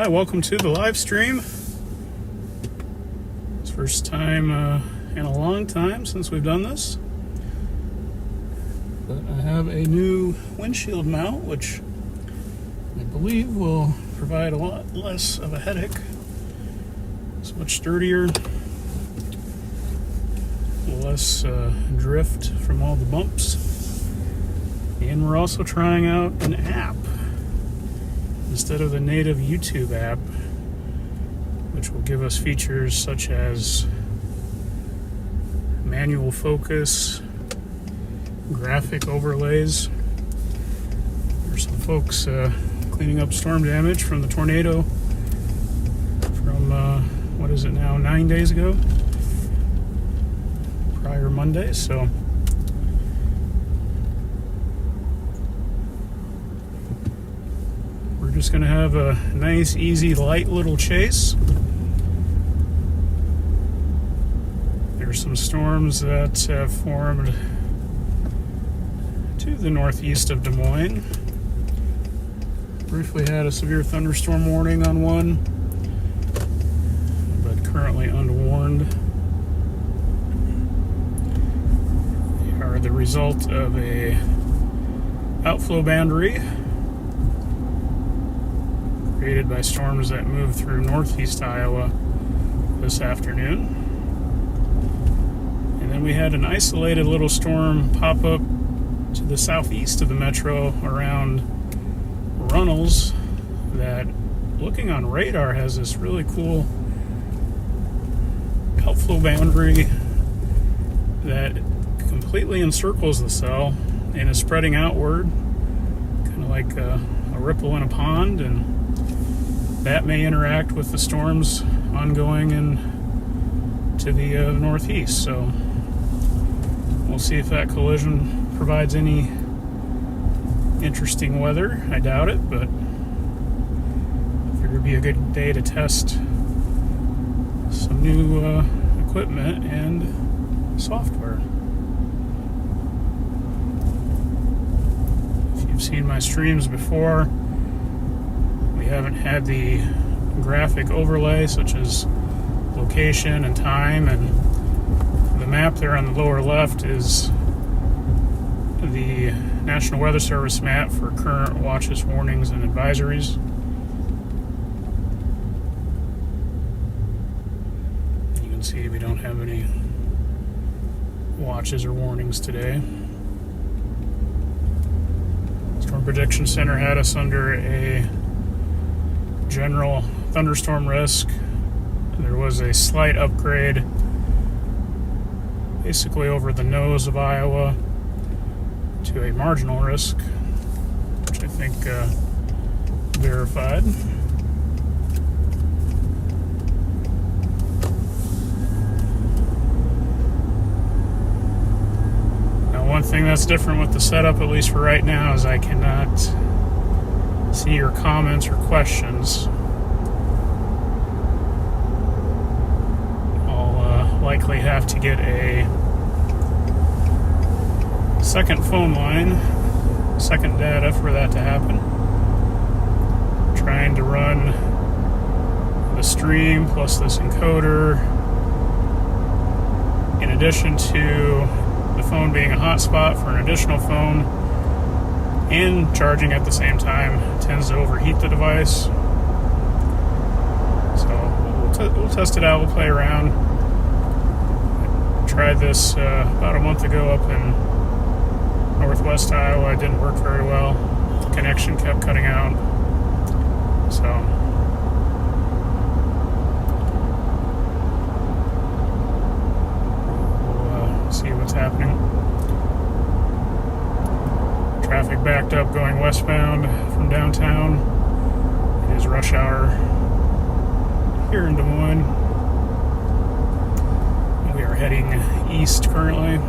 Hi, welcome to the live stream. It's the first time in a long time since we've done this. But I have a new windshield mount, which I believe will provide a lot less of a headache. It's much sturdier, less drift from all the bumps. And we're also trying out an app instead of the native YouTube app, which will give us features such as manual focus, graphic overlays. There's some folks cleaning up storm damage from the tornado from, 9 days ago? Prior Monday, so we're just going to have a nice, easy, light little chase. There's some storms that have formed to the northeast of Des Moines. Briefly had a severe thunderstorm warning on one, but currently unwarned. They are the result of a outflow boundary created by storms that moved through northeast Iowa this afternoon. And then we had an isolated little storm pop up to the southeast of the metro around Runnels that, looking on radar, has this really cool outflow boundary that completely encircles the cell and is spreading outward, kind of like a ripple in a pond, and that may interact with the storms ongoing to the northeast. So we'll see if that collision provides any interesting weather. I doubt it, but I figure it'd be a good day to test some new equipment and software. If you've seen my streams before, we haven't had the graphic overlay such as location and time, and the map there on the lower left is the National Weather Service map for current watches, warnings, and advisories. You can see we don't have any watches or warnings today. Storm Prediction Center had us under a general thunderstorm risk. There was a slight upgrade basically over the nose of Iowa to a marginal risk, which I think verified. Now, one thing that's different with the setup, at least for right now, is I cannot see your comments or questions. I'll likely have to get a second phone line, second data for that to happen. Trying to run the stream plus this encoder, in addition to the phone being a hotspot for an additional phone, and charging at the same time tends to overheat the device. So we'll test it out, we'll play around. I tried this about a month ago up in northwest Iowa. It didn't work very well. The connection kept cutting out. So we'll see what's happening. Traffic backed up going westbound from downtown. It is rush hour here in Des Moines. We are heading east currently.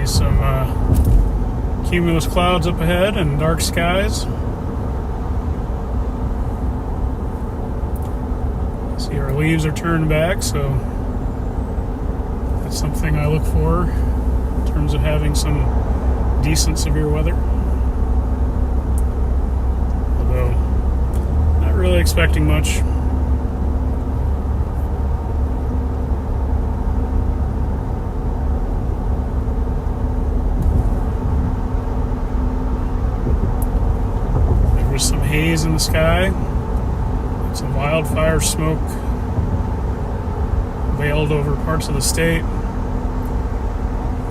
See some cumulus clouds up ahead and dark skies. See, our leaves are turned back, so that's something I look for in terms of having some decent severe weather. Although, not really expecting much. There was some haze in the sky. Some wildfire smoke veiled over parts of the state,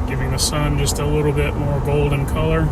giving the sun just a little bit more golden color.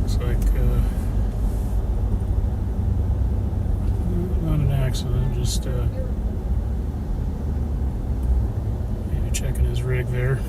Looks like not an accident, just maybe checking his rig there.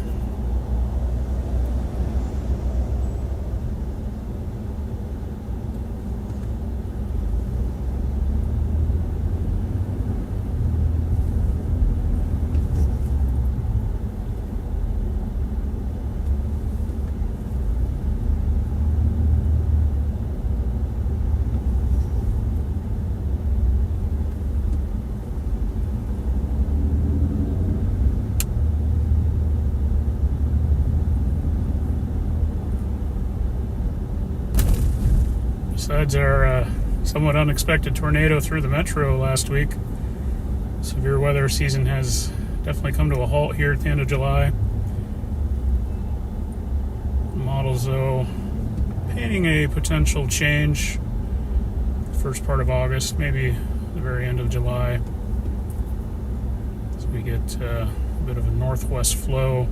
Besides our somewhat unexpected tornado through the metro last week, severe weather season has definitely come to a halt here at the end of July. Models, though, painting a potential change first part of August, maybe the very end of July, as we get a bit of a northwest flow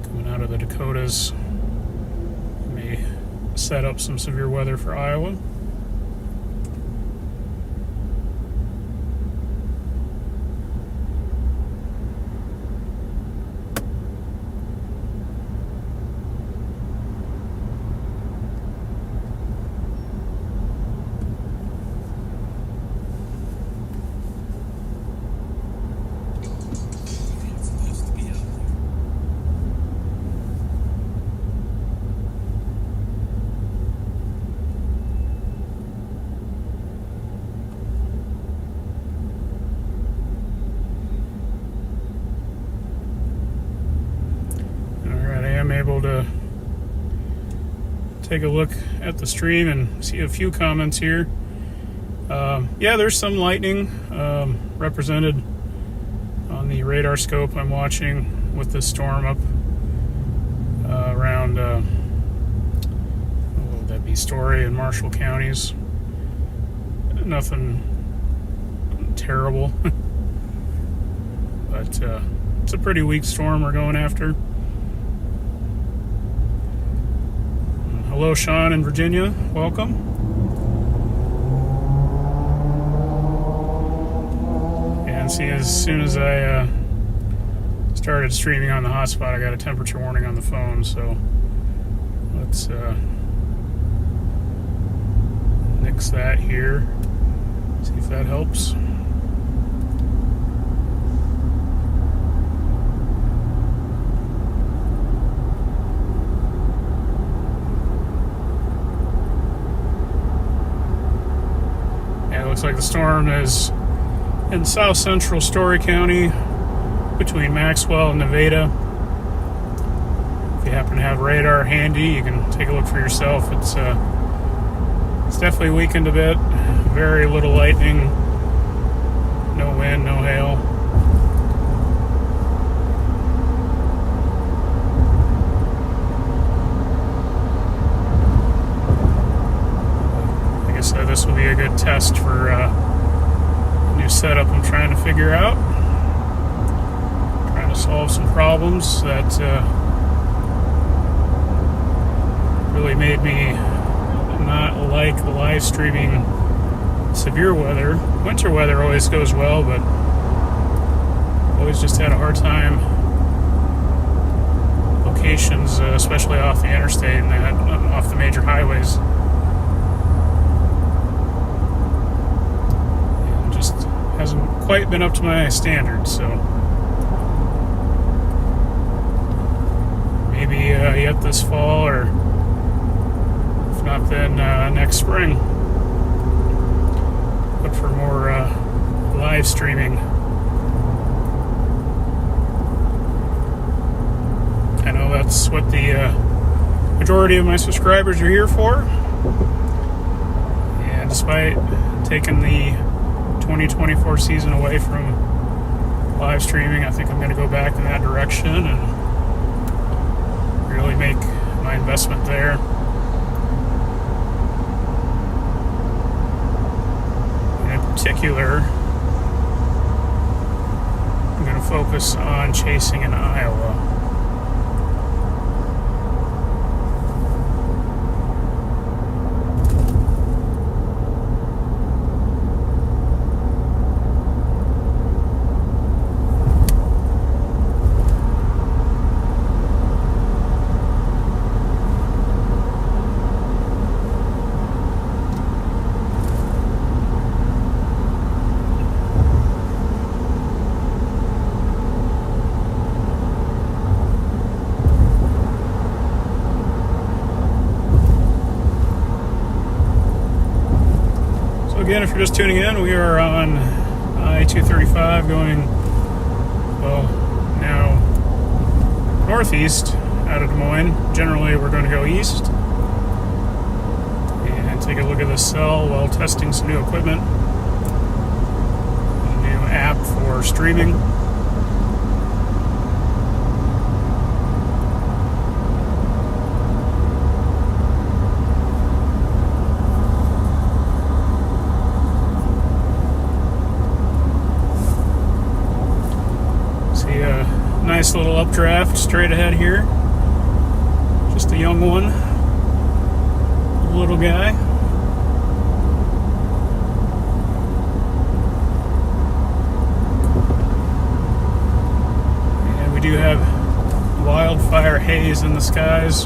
coming out of the Dakotas. May set up some severe weather for Iowa. I'm able to take a look at the stream and see a few comments here. Yeah, there's some lightning represented on the radar scope I'm watching with the storm up around what would that be, Story and Marshall counties. Nothing terrible, but it's a pretty weak storm we're going after. Hello, Sean in Virginia. Welcome. And see, as soon as I started streaming on the hotspot, I got a temperature warning on the phone. So let's nix that here. See if that helps. looks like the storm is in south central Story County between Maxwell and Nevada. If you happen to have radar handy, you can take a look for yourself. It's definitely weakened a bit. Very little lightning, no wind, no hail. I guess this will be a good test for a new setup I'm trying to figure out. Trying to solve some problems that really made me not like live streaming severe weather. Winter weather always goes well, but always just had a hard time. Locations, especially off the interstate and that, off the major highways, and just hasn't quite been up to my standards. So maybe yet this fall, or if not, then next spring. Look for more live streaming. I know that's what the majority of my subscribers are here for. And despite taking the 2024 season away from live streaming, I think I'm going to go back in that direction and really make my investment there. In particular, I'm going to focus on chasing in Iowa. Again, if you're just tuning in, we are on I-235 going, well, now northeast out of Des Moines. Generally, we're going to go east and take a look at this cell while testing some new equipment, a new app for streaming. Nice little updraft straight ahead here. Just a young one. Little guy. And we do have wildfire haze in the skies.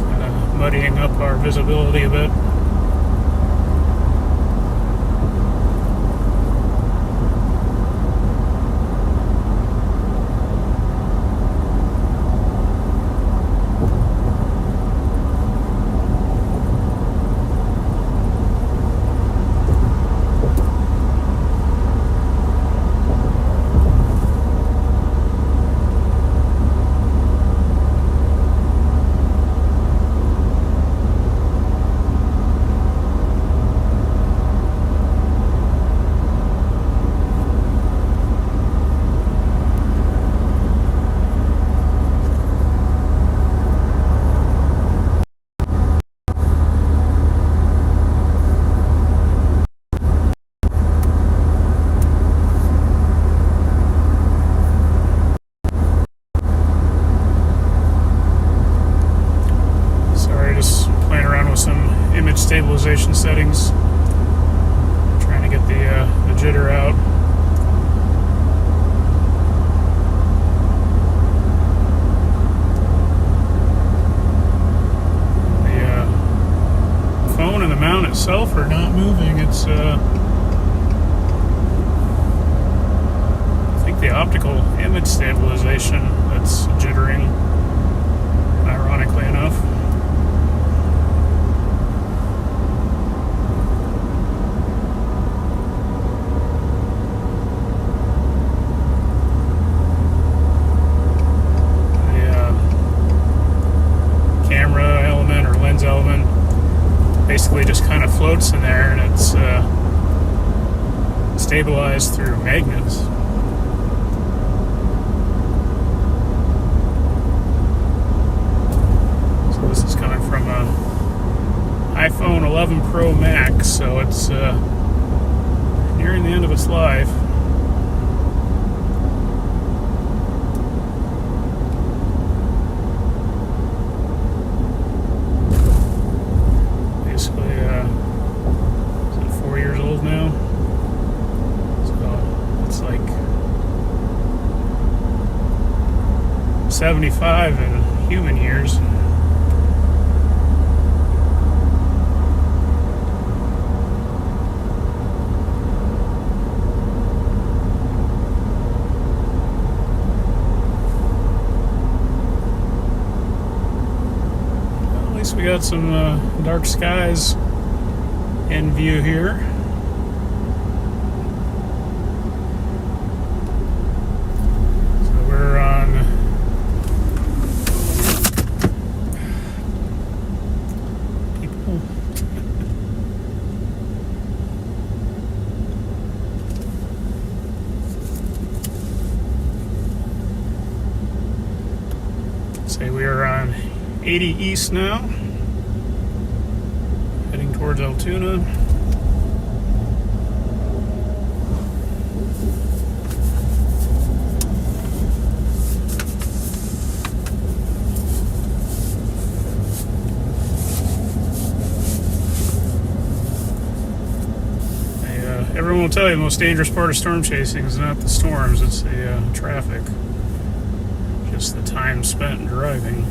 Kind of muddying up our visibility a bit. Stabilization settings, trying to get the jitter out. The phone and the mount itself are not moving. It's I think the optical image stabilization that's jittering, ironically enough. gas in there, and it's stabilized through magnets. So this is coming from a iPhone 11 Pro Max, so it's nearing the end of its life. Basically, is it 4 years old now? So it's like 75 in human years. We got some dark skies in view here. So we're on people. Say we are on 80 east now, heading towards Altoona. Everyone will tell you the most dangerous part of storm chasing is not the storms, it's the traffic. Just the time spent driving.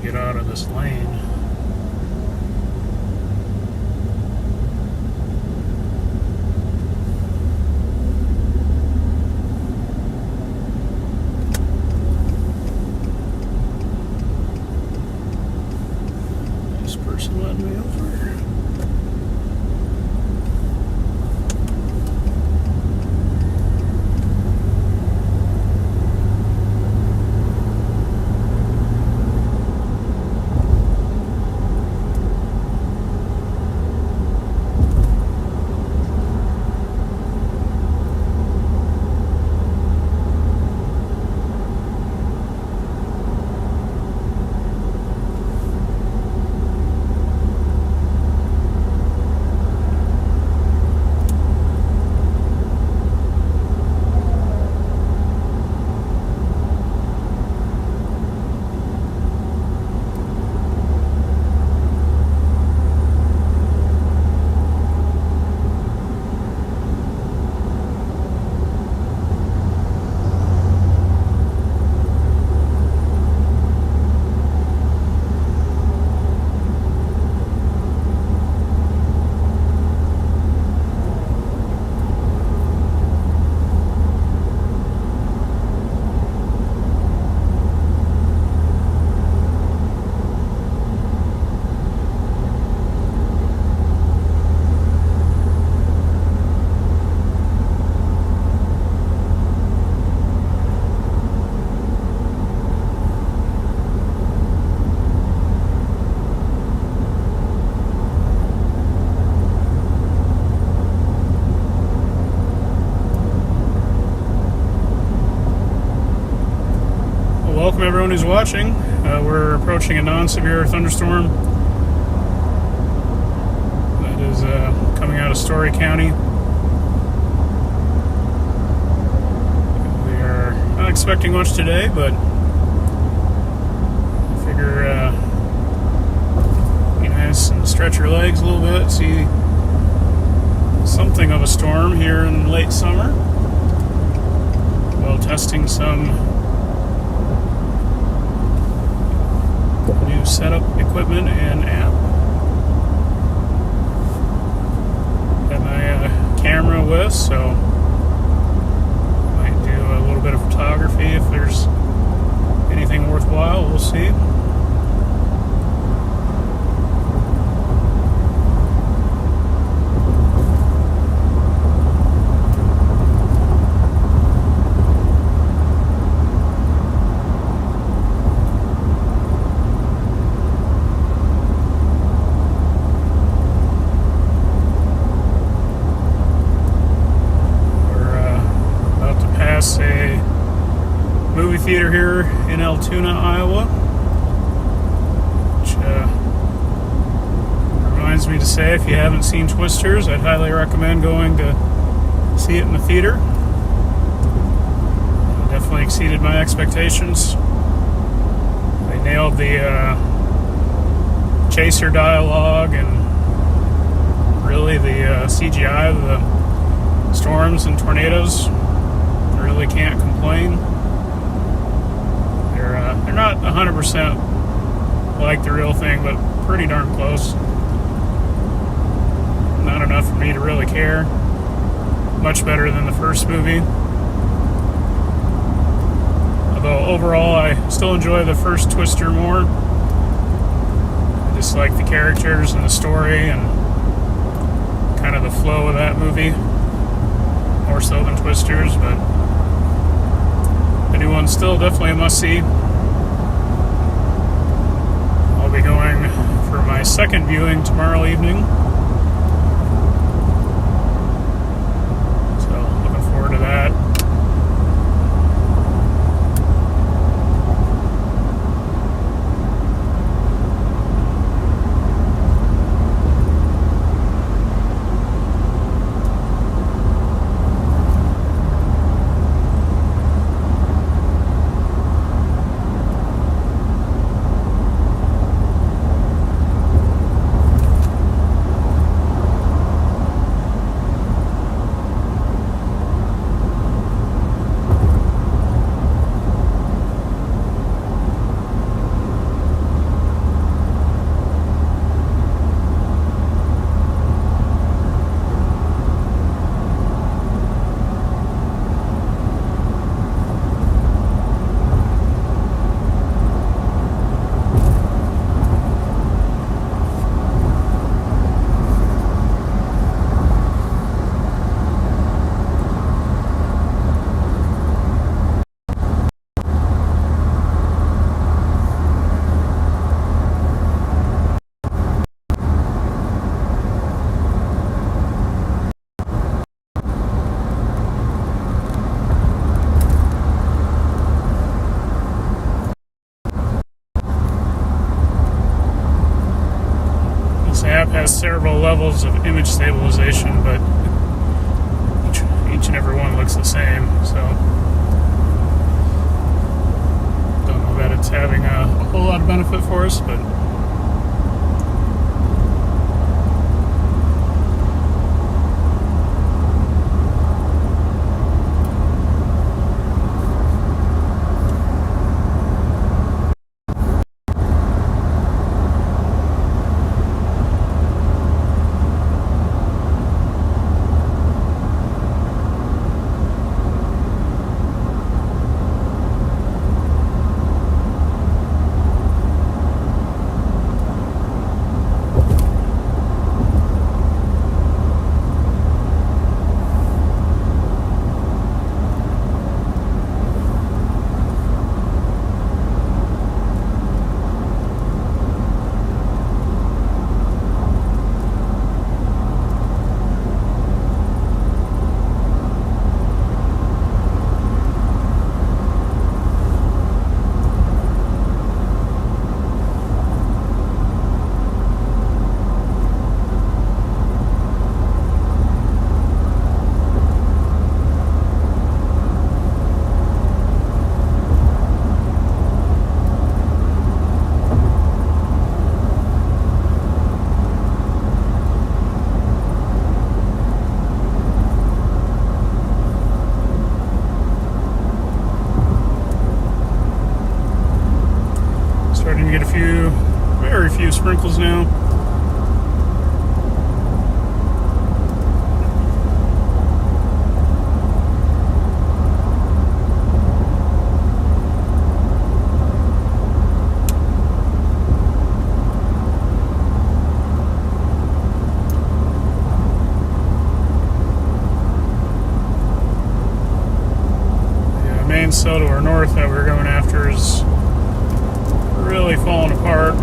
Get out of this lane. This person letting me over. Welcome everyone who's watching. We're approaching a non-severe thunderstorm that is coming out of Story County. expecting much today, but I figure be nice and stretch your legs a little bit, see something of a storm here in late summer while testing some new setup equipment and app. Got my camera with, so might do a little bit of photography if there's anything worthwhile. We'll see. A movie theater here in Altoona, Iowa, which reminds me to say, if you haven't seen Twisters, I'd highly recommend going to see it in the theater. Definitely exceeded my expectations. They nailed the chaser dialogue and really the CGI of the storms and tornadoes. Really can't complain. They're not 100% like the real thing, but pretty darn close. Not enough for me to really care. Much better than the first movie. Although overall I still enjoy the first Twister more. I just like the characters and the story and kind of the flow of that movie. More so than Twisters, but the new one's still definitely a must-see. I'll be going for my second viewing tomorrow evening. So, looking forward to that. App has several levels of image stabilization, but each and every one looks the same, so don't know that it's having a whole lot of benefit for us, but get very few sprinkles now. Main cell to our north that we're going after is really falling apart.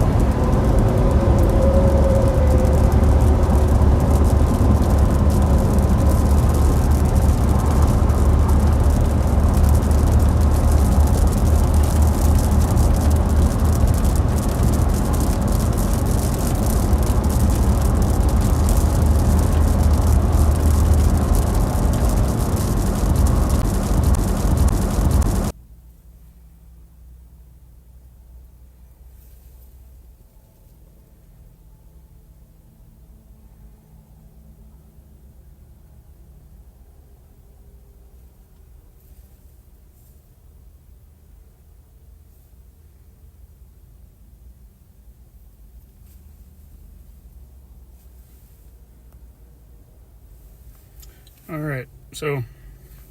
Alright, so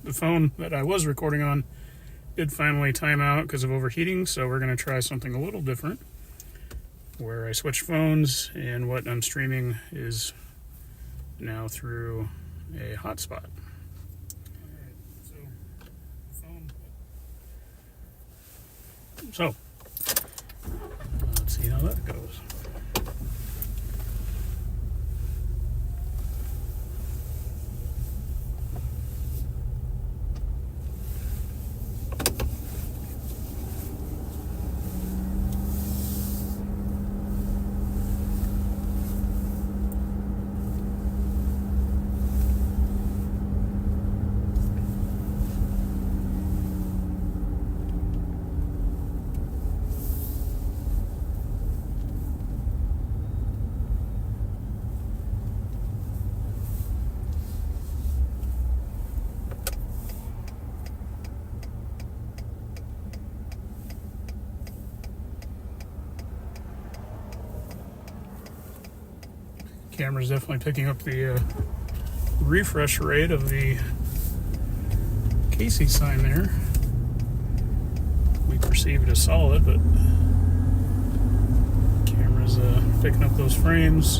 the phone that I was recording on did finally time out because of overheating, so we're going to try something a little different where I switch phones and what I'm streaming is now through a hotspot. Alright, so let's see how that goes. Camera's definitely picking up the refresh rate of the Casey sign there. We perceive it as solid, but camera's picking up those frames.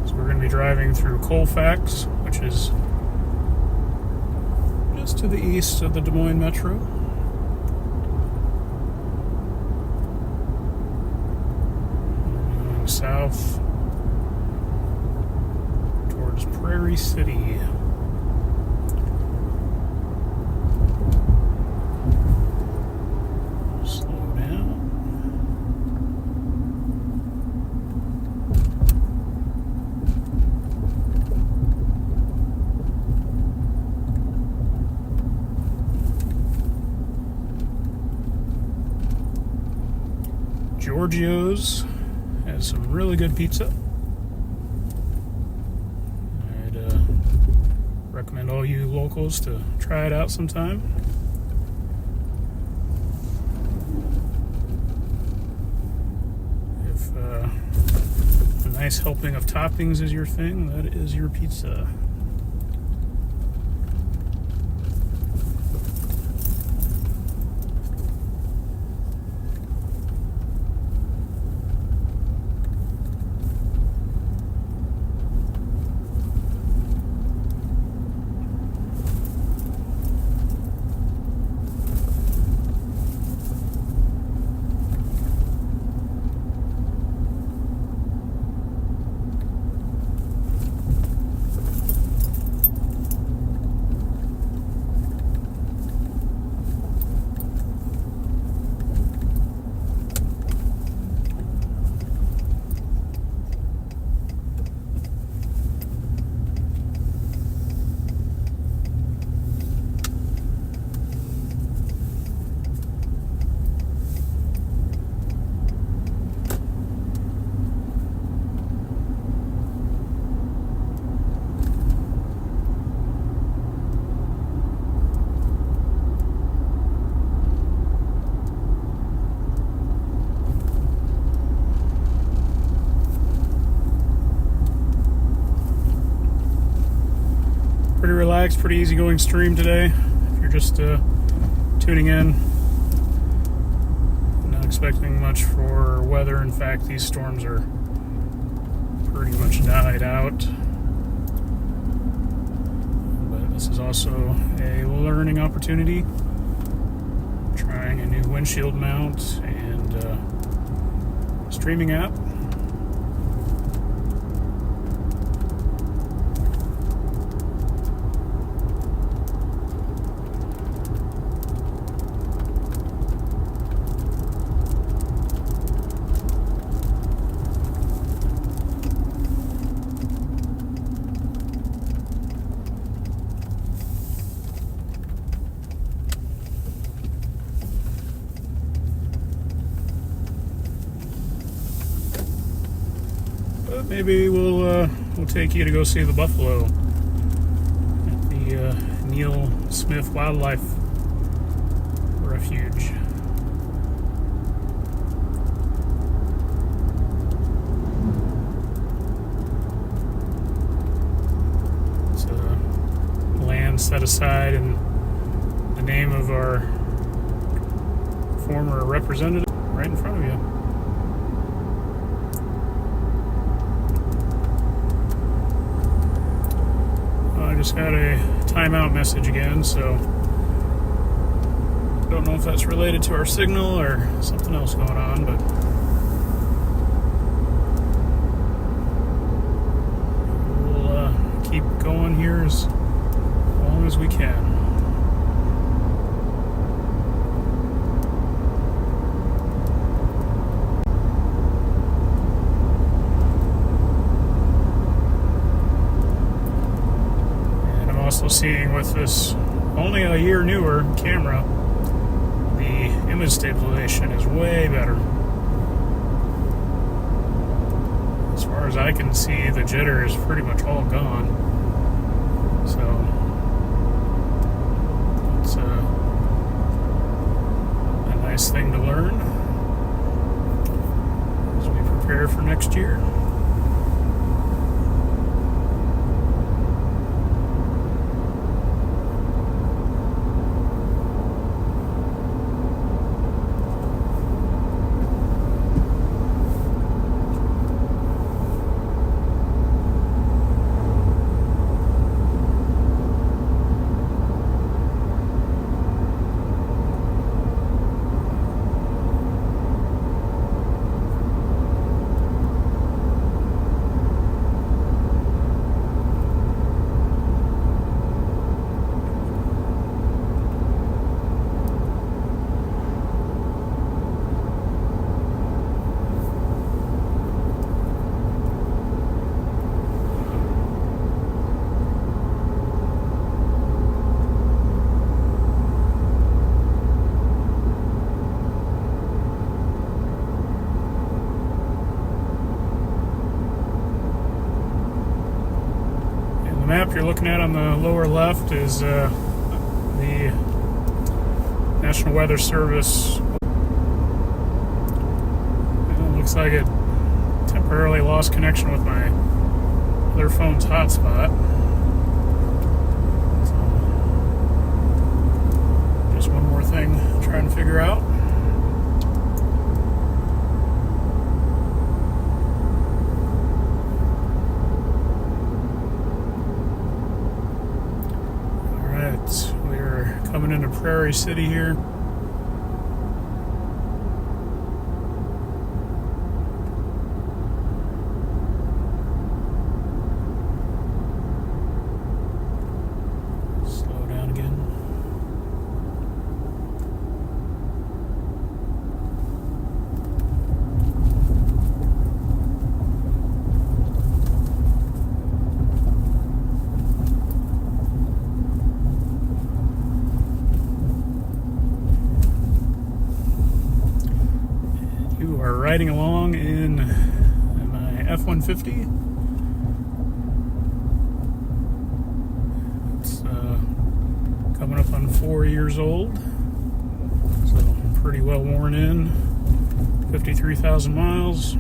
So we're going to be driving through Colfax, which is just to the east of the Des Moines Metro. South towards Prairie City. Slow down. Giorgio's has some really good pizza. I'd recommend all you locals to try it out sometime. If a nice helping of toppings is your thing, that is your pizza. relaxed, pretty easygoing stream today. If you're just tuning in, not expecting much for weather. In fact, these storms are pretty much died out. But this is also a learning opportunity. Trying a new windshield mount and streaming app. But maybe we'll take you to go see the buffalo at the Neil Smith Wildlife Refuge. It's land set aside in the name of our former representative right in front of you. I just got a timeout message again, so don't know if that's related to our signal or something else going on, but we'll keep going here as long as we can. Also seeing with this only a year newer camera, the image stabilization is way better. As far as I can see, the jitter is pretty much all gone. So it's a nice thing to learn as we prepare for next year. The map you're looking at on the lower left is the National Weather Service. It looks like it temporarily lost connection with my other phone's hotspot. So, just one more thing I'm trying to figure out. We're coming into Prairie City here. Slow down again. You are riding along in my F-150. It's coming up on 4 years old, so pretty well worn in. 53,000 miles.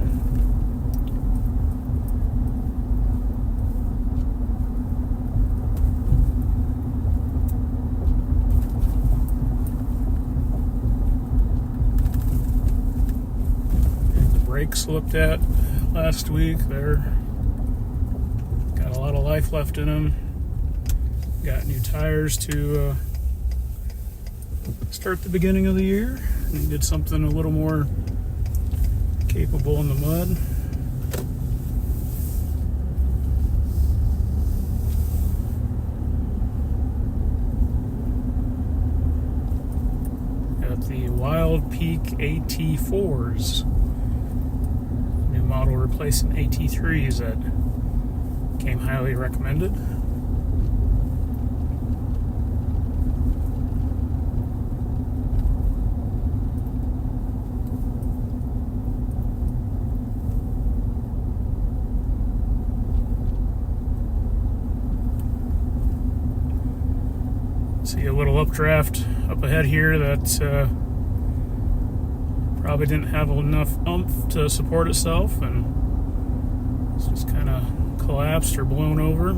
brakes looked at last week. They're got a lot of life left in them. Got new tires to start the beginning of the year. Needed something a little more capable in the mud. Got the Wild Peak AT4s. New model replacing AT3s that came highly recommended. See a little updraft up ahead here that probably didn't have enough oomph to support itself, and it's just kind of collapsed or blown over.